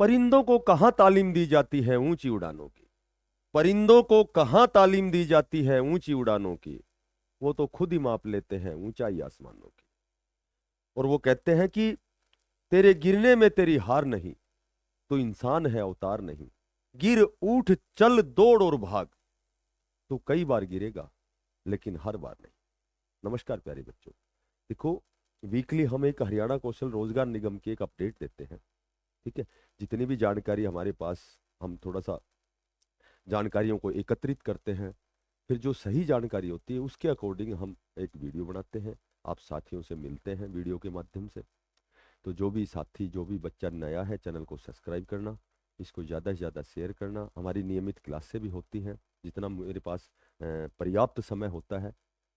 परिंदों को कहाँ तालीम दी जाती है ऊंची उड़ानों की। परिंदों को कहाँ तालीम दी जाती है ऊंची उड़ानों की। वो तो खुद ही माप लेते हैं ऊंचाई आसमानों की। और वो कहते हैं कि तेरे गिरने में तेरी हार नहीं, तो इंसान है अवतार नहीं। गिर उठ चल दौड़ और भाग, तो कई बार गिरेगा लेकिन हर बार नहीं। नमस्कार प्यारे बच्चों। देखो, वीकली हम एक हरियाणा कौशल रोजगार निगम की एक अपडेट देते हैं। ठीक है। जितनी भी जानकारी हमारे पास, हम थोड़ा सा जानकारियों को एकत्रित करते हैं। फिर जो सही जानकारी होती है उसके अकॉर्डिंग हम एक वीडियो बनाते हैं। आप साथियों से मिलते हैं वीडियो के माध्यम से। तो जो भी साथी, जो भी बच्चा नया है, चैनल को सब्सक्राइब करना, इसको ज़्यादा से ज़्यादा शेयर करना। हमारी नियमित क्लासें भी होती हैं। जितना मेरे पास पर्याप्त समय होता है,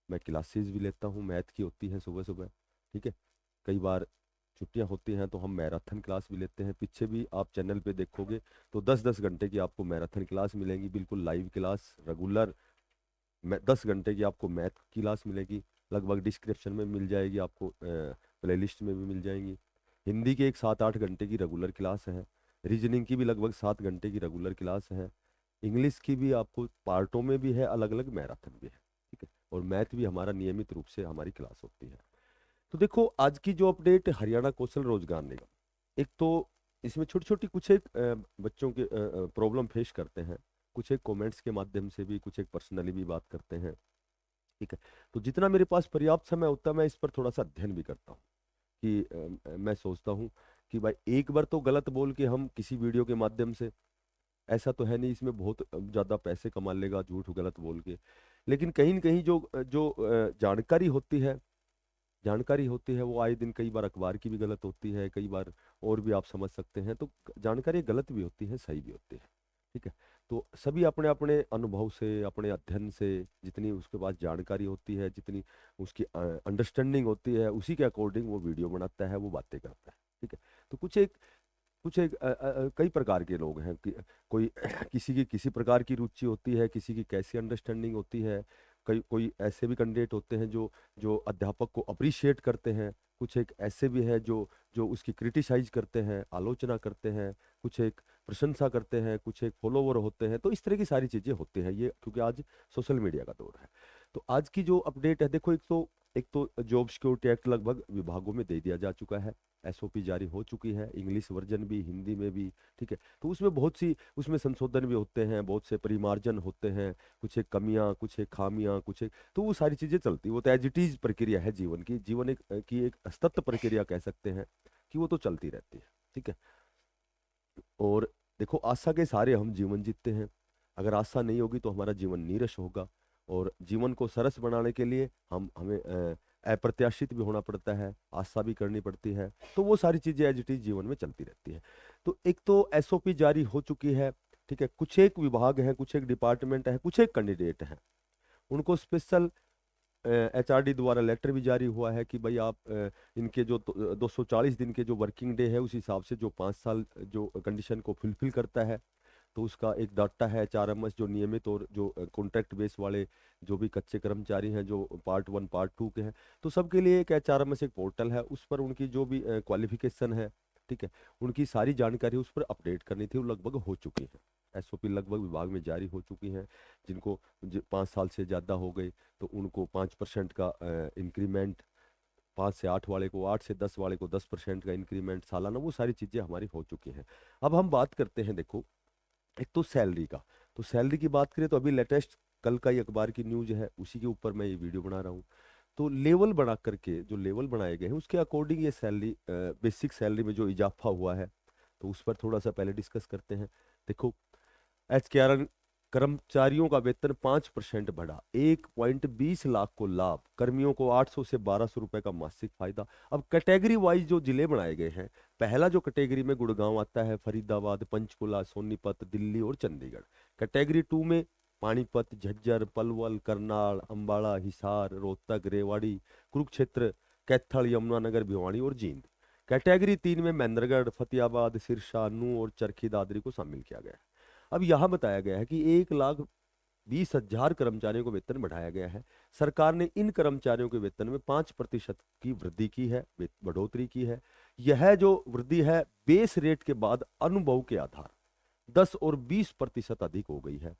मैं क्लासेस भी लेता हूँ। मैथ की होती है सुबह सुबह। ठीक है। कई बार छुट्टियां होती हैं तो हम मैराथन क्लास भी लेते हैं। पीछे भी आप चैनल पे देखोगे तो 10-10 घंटे की आपको मैराथन क्लास मिलेंगी, बिल्कुल लाइव क्लास रेगुलर। 10 घंटे की आपको मैथ की क्लास मिलेगी, लगभग डिस्क्रिप्शन में मिल जाएगी आपको, प्लेलिस्ट में भी मिल जाएंगी। हिंदी की एक 7-8 घंटे की रेगुलर क्लास है। रीजनिंग की भी लगभग 7 घंटे की रेगुलर क्लास है। इंग्लिश की भी आपको पार्टों में भी है, अलग अलग मैराथन भी है। ठीक है। और मैथ भी हमारा नियमित रूप से हमारी क्लास होती है। तो देखो, आज की जो अपडेट हरियाणा कौशल रोजगार निगम, एक तो इसमें छोटी छोटी कुछ एक बच्चों के प्रॉब्लम फेस करते हैं। कुछ एक कमेंट्स के माध्यम से भी, कुछ एक पर्सनली भी बात करते हैं। ठीक है। तो जितना मेरे पास पर्याप्त समय होता है मैं इस पर थोड़ा सा अध्ययन भी करता हूँ। कि मैं सोचता हूँ कि भाई एक बार तो गलत बोल के हम किसी वीडियो के माध्यम से, ऐसा तो है नहीं इसमें बहुत ज़्यादा पैसे कमा लेगा झूठ गलत बोल के। लेकिन कहीं न कहीं जो जो जानकारी होती है, वो आए दिन कई बार अखबार की भी गलत होती है, कई बार और भी आप समझ सकते हैं। तो जानकारी गलत भी होती है, सही भी होती है। ठीक है। तो सभी अपने अपने अनुभव से, अपने अध्ययन से, जितनी उसके पास जानकारी होती है, जितनी उसकी अंडरस्टैंडिंग होती है, उसी के अकॉर्डिंग वो वीडियो बनाता है, वो बातें करता है। ठीक है। तो कुछ एक कई प्रकार के लोग हैं कि कोई किसी की किसी प्रकार की रुचि होती है, किसी की कैसी अंडरस्टैंडिंग होती है। कई कोई ऐसे भी कैंडिडेट होते हैं जो जो अध्यापक को अप्रिशिएट करते हैं। कुछ एक ऐसे भी है जो जो उसकी क्रिटिसाइज करते हैं, आलोचना करते हैं। कुछ एक प्रशंसा करते हैं, कुछ एक फॉलोवर होते हैं। तो इस तरह की सारी चीजें होती हैं ये, क्योंकि आज सोशल मीडिया का दौर है। तो आज की जो अपडेट है, देखो, एक तो जॉब सिक्योरिटी एक्ट लगभग विभागों में दे दिया जा चुका है। एसओपी जारी हो चुकी है, इंग्लिश वर्जन भी, हिंदी में भी। ठीक है। तो उसमें बहुत सी, उसमें संशोधन भी होते हैं, बहुत से परिमार्जन होते हैं। कुछ एक कमियां, कुछ एक खामियां, कुछ एक, तो वो सारी चीजें चलती, वो तो एज इट इज प्रक्रिया है जीवन की। जीवन की एक सतत प्रक्रिया कह सकते हैं कि वो तो चलती रहती है। ठीक है। और देखो, आशा के सहारे हम जीवन जीते हैं। अगर आशा नहीं होगी तो हमारा जीवन नीरस होगा। और जीवन को सरस बनाने के लिए हमें अप्रत्याशित भी होना पड़ता है, आशा भी करनी पड़ती है। तो वो सारी चीजें एज इट इज जीवन में चलती रहती है। तो एक तो एसओपी जारी हो चुकी है। ठीक है। कुछ एक विभाग हैं, कुछ एक डिपार्टमेंट है, कुछ एक कैंडिडेट हैं, उनको स्पेशल एचआरडी द्वारा लेटर भी जारी हुआ है कि भाई आप इनके जो 240 दिन के जो वर्किंग डे है, उस हिसाब से जो 5 साल जो कंडीशन को फुलफिल करता है, तो उसका एक डाटा है एचआरएमएस जो नियमित और जो कॉन्ट्रैक्ट बेस वाले जो भी कच्चे कर्मचारी हैं, जो पार्ट 1 पार्ट 2 के हैं, तो सबके लिए एक एचआरएमएस एक पोर्टल है। उस पर उनकी जो भी क्वालिफिकेशन है, ठीक है, उनकी सारी जानकारी उस पर अपडेट करनी थी, वो लगभग हो चुकी है। एसओपी लगभग विभाग में जारी हो चुकी है। जिनको 5 साल से ज़्यादा हो गए तो उनको 5% का इंक्रीमेंट, 5 से 8 वाले को 8 से 10 वाले को 10% का इंक्रीमेंट सालाना, वो सारी चीज़ें हमारी हो चुकी हैं। अब हम बात करते हैं, देखो, एक तो सैलरी का। तो सैलरी की बात करें तो अभी लेटेस्ट कल का ही अखबार की न्यूज है, उसी के ऊपर मैं ये वीडियो बना रहा हूँ। तो लेवल बना करके, जो लेवल बनाए गए हैं उसके अकॉर्डिंग ये सैलरी, बेसिक सैलरी में जो इजाफा हुआ है, तो उस पर थोड़ा सा पहले डिस्कस करते हैं। देखो, एच के आर कर्मचारियों का वेतन 5% बढ़ा, 1.20 लाख को लाभ, कर्मियों को 800 से 1200 रुपए का मासिक फायदा। अब कैटेगरी वाइज जो जिले बनाए गए हैं, पहला जो कैटेगरी में गुड़गांव आता है, फरीदाबाद, पंचकुला, सोनीपत, दिल्ली और चंडीगढ़। कैटेगरी 2 में पानीपत, झज्जर, पलवल, करनाल, अंबाला, हिसार, रोहतक, रेवाड़ी, कुरुक्षेत्र, कैथल, यमुनानगर, भिवानी और जींद। कैटेगरी 3 में महेंद्रगढ़, फतेहाबाद, सिरसा, नूंह और चरखी दादरी को शामिल किया गया है। अब यहाँ बताया गया है कि 1,20,000 कर्मचारियों को वेतन बढ़ाया गया है। सरकार ने इन कर्मचारियों के वेतन में 5% की वृद्धि की है, बढ़ोतरी की है। यह जो वृद्धि है बेस रेट के बाद अनुभव के आधार 10 और 20% अधिक हो गई है।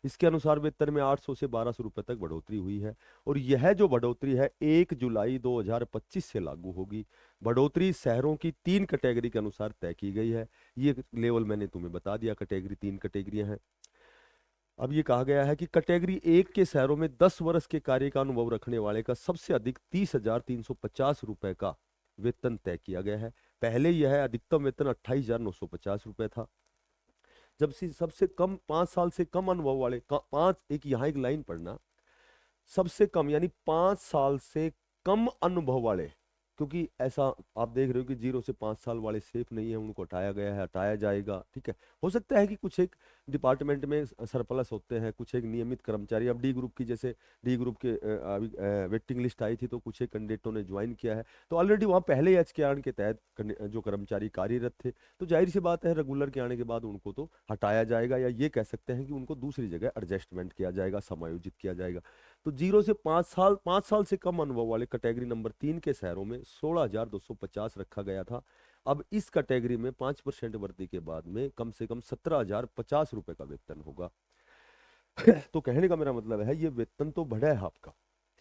इसके अनुसार वेतन में 800 से 1200 रुपए तक बढ़ोतरी हुई है और यह जो बढ़ोतरी है 1 जुलाई 2025 से लागू होगी। बढ़ोतरी शहरों की 3 कैटेगरी के अनुसार तय की गई है। ये लेवल मैंने तुम्हें बता दिया, कैटेगरी 3 कैटेगरियां हैं। अब ये कहा गया है कि कैटेगरी 1 के शहरों में 10 वर्ष के कार्य का अनुभव रखने वाले का सबसे अधिक 30,350 रुपए का वेतन तय किया गया है। पहले यह अधिकतम वेतन 28,950 रुपए था। जब से सबसे कम 5 साल से कम अनुभव वाले पांच, एक यहाँ एक लाइन पढ़ना, सबसे कम यानी 5 साल से कम अनुभव वाले, क्योंकि ऐसा आप देख रहे हो कि 0 से 5 साल वाले सेफ नहीं है, उनको हटाया गया है, हटाया जाएगा। ठीक है, हो सकता है कि कुछ एक डिपार्टमेंट में सरप्लस होते हैं, कुछ एक नियमित कर्मचारी, अब डी ग्रुप की, जैसे डी ग्रुप के अभी वेटिंग लिस्ट आई थी तो कुछ एक कैंडिडेटों ने ज्वाइन किया है, तो ऑलरेडी वहाँ पहले एच के आर के तहत जो कर्मचारी कार्यरत थे, तो जाहिर सी बात है रेगुलर के आने के बाद उनको तो हटाया जाएगा, या ये कह सकते हैं कि उनको दूसरी जगह एडजस्टमेंट किया जाएगा, समायोजित किया जाएगा। तो 0 से 5 साल, 5 साल से कम अनुभव वाले कैटेगरी नंबर 3 के शहरों में 16,250 रखा गया था। अब इस कैटेगरी में 5% वृद्धि के बाद में कम से कम 17,050 रुपए का वेतन होगा। तो कहने का मेरा मतलब है ये वेतन तो बढ़ा है आपका,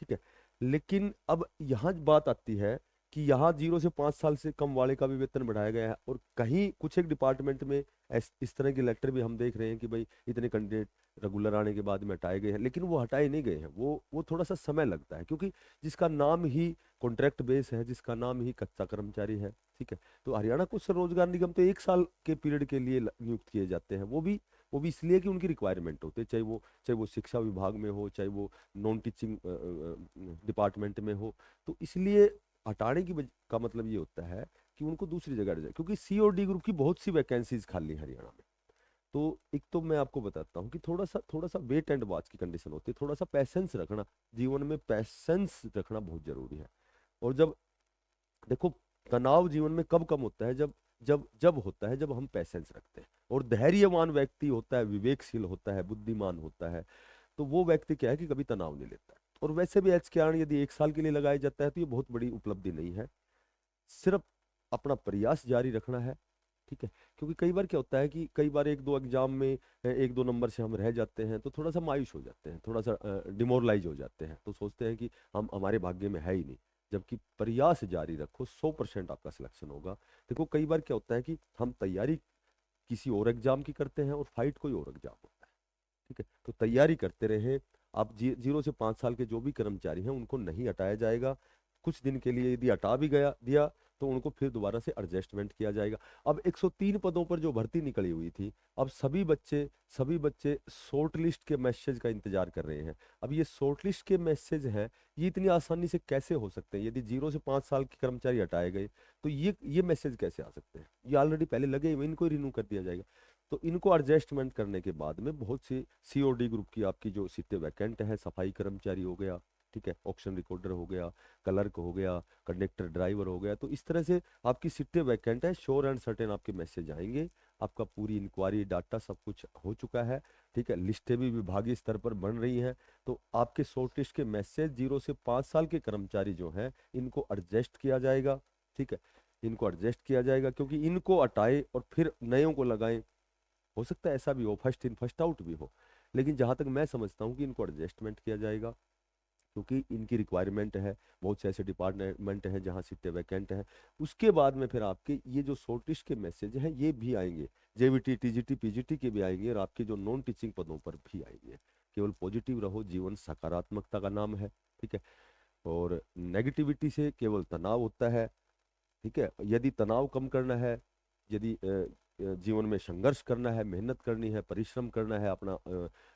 ठीक है, लेकिन अब यहाँ बात आती है कि यहाँ 0 से 5 साल से कम वाले का भी वेतन बढ़ाया गया है, और कहीं कुछ एक डिपार्टमेंट में इस तरह के लेटर भी हम देख रहे हैं कि भाई इतने कैंडिडेट रेगुलर आने के बाद में हटाए गए हैं, लेकिन वो हटाए नहीं गए हैं, वो थोड़ा सा समय लगता है, क्योंकि जिसका नाम ही कॉन्ट्रैक्ट बेस है, जिसका नाम ही कच्चा कर्मचारी है, ठीक है, तो हरियाणा कुशल रोजगार निगम तो 1 साल के पीरियड के लिए नियुक्त किए जाते हैं, वो भी इसलिए कि उनकी रिक्वायरमेंट होती है, चाहे वो शिक्षा विभाग में हो, चाहे वो नॉन टीचिंग डिपार्टमेंट में हो, तो इसलिए हटाने का मतलब ये होता है कि उनको दूसरी जगह जाए, क्योंकि सी और डी ग्रुप की बहुत सी वैकेंसीज खाली है हरियाणा में। तो एक तो मैं आपको बताता हूँ कि थोड़ा सा वेट एंड वॉच की कंडीशन होती है, थोड़ा सा पैसेंस रखना, जीवन में पैसेंस रखना बहुत जरूरी है। और जब देखो, तनाव जीवन में कब कम होता है, जब होता है जब हम पैसेंस रखते हैं, और धैर्यवान व्यक्ति होता है, विवेकशील होता है, बुद्धिमान होता है, तो वो व्यक्ति क्या है कि कभी तनाव नहीं लेता है। और वैसे भी एच के आर यदि 1 साल के लिए लगाया जाता है तो ये बहुत बड़ी उपलब्धि नहीं है, सिर्फ अपना प्रयास जारी रखना है, ठीक है, क्योंकि कई बार क्या होता है कि कई बार 1-2 एग्जाम में 1-2 नंबर से हम रह जाते हैं, तो थोड़ा सा मायूस हो जाते हैं, थोड़ा सा डिमोरलाइज हो जाते हैं, तो सोचते हैं कि हम हमारे भाग्य में है ही नहीं, जबकि प्रयास जारी रखो, 100% आपका सिलेक्शन होगा। देखो कई बार क्या होता है कि हम तैयारी किसी और एग्जाम की करते हैं और फाइट कोई और एग्जाम होता है, ठीक है, तो तैयारी करते रहे आप। 0 से 5 साल के जो भी कर्मचारी हैं उनको नहीं हटाया जाएगा, कुछ दिन के लिए यदि हटा भी गया दिया तो उनको फिर दोबारा से एडजस्टमेंट किया जाएगा। अब 103 पदों पर जो भर्ती निकली हुई थी, अब सभी बच्चे शॉर्ट लिस्ट के मैसेज का इंतजार कर रहे हैं। अब ये शॉर्ट लिस्ट के मैसेज हैं, ये इतनी आसानी से कैसे हो सकते हैं? यदि 0 से 5 साल के कर्मचारी हटाए गए तो ये मैसेज कैसे आ सकते हैं? ये ऑलरेडी पहले लगे हुए, इनको रिन्यू कर दिया जाएगा। तो इनको एडजस्टमेंट करने के बाद में बहुत सी सीओडी ग्रुप की आपकी जो सीटें वैकेंट है, सफाई कर्मचारी हो गया, ठीक है, ऑक्शन रिकॉर्डर हो गया, क्लर्क हो गया, कंडक्टर ड्राइवर हो गया, तो इस तरह से आपकी सीटें वैकेंट है, श्योर एंड सर्टेन आपके मैसेज आएंगे। आपका पूरी इंक्वायरी डाटा सब कुछ हो चुका है, ठीक है, लिस्टें भी विभागीय स्तर पर बन रही हैं, तो आपके शॉर्ट लिस्ट के मैसेज 0 से 5 साल के कर्मचारी जो हैं इनको एडजस्ट किया जाएगा, ठीक है, इनको एडजस्ट किया जाएगा, क्योंकि इनको हटाए और फिर नयों को लगाएं, हो सकता है ऐसा भी हो, फर्स्ट इन फर्स्ट आउट भी हो, लेकिन जहां तक मैं समझता हूँ कि इनको एडजस्टमेंट किया जाएगा, क्योंकि इनकी रिक्वायरमेंट है, बहुत से ऐसे डिपार्टमेंट हैं जहां सीटें वैकेंट हैं। उसके बाद में फिर आपके ये जो शॉर्टलिस्ट के मैसेज हैं ये भी आएंगे, जेवीटी, टीजीटी, पीजीटी के भी आएंगे, और आपके जो नॉन टीचिंग पदों पर भी आएंगे। केवल पॉजिटिव रहो, जीवन सकारात्मकता का नाम है, ठीक है, और नेगेटिविटी से केवल तनाव होता है, ठीक है। यदि तनाव कम करना है, यदि जीवन में संघर्ष करना है, मेहनत करनी है, परिश्रम करना है, अपना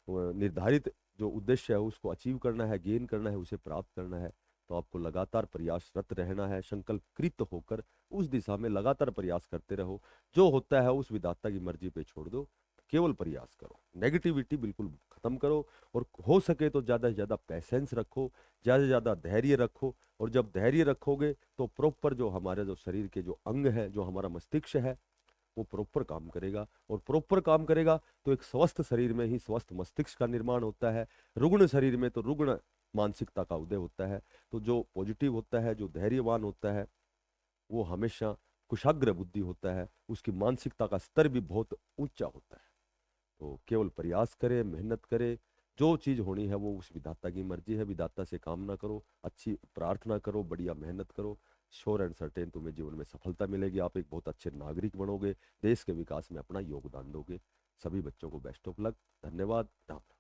निर्धारित जो उद्देश्य है उसको अचीव करना है, गेन करना है, उसे प्राप्त करना है, तो आपको लगातार प्रयासरत रहना है, संकल्पकृत होकर उस दिशा में लगातार प्रयास करते रहो। जो होता है उस विधाता की मर्जी पे छोड़ दो, केवल प्रयास करो, नेगेटिविटी बिल्कुल खत्म करो, और हो सके तो ज्यादा से ज्यादा पैसेंस रखो, ज्यादा से ज्यादा धैर्य रखो, और जब धैर्य रखोगे तो प्रॉपर जो हमारे जो शरीर के जो अंग है, जो हमारा मस्तिष्क है, वो प्रॉपर काम करेगा, और प्रॉपर काम करेगा तो एक स्वस्थ शरीर में ही स्वस्थ मस्तिष्क का निर्माण होता है, रुग्ण शरीर में तो रुग्ण मानसिकता का उदय होता है। तो जो पॉजिटिव होता है, जो धैर्यवान होता है, वो हमेशा कुशाग्र बुद्धि होता है, उसकी मानसिकता का स्तर भी बहुत ऊंचा होता है। तो केवल प्रयास करे, मेहनत करे, जो चीज होनी है वो उस विधाता की मर्जी है। विधाता से कामना करो, अच्छी प्रार्थना करो, बढ़िया मेहनत करो, श्योर एंड सर्टेन तुम्हें जीवन में सफलता मिलेगी। आप एक बहुत अच्छे नागरिक बनोगे, देश के विकास में अपना योगदान दोगे। सभी बच्चों को बेस्ट ऑफ लक। धन्यवाद। राम राम।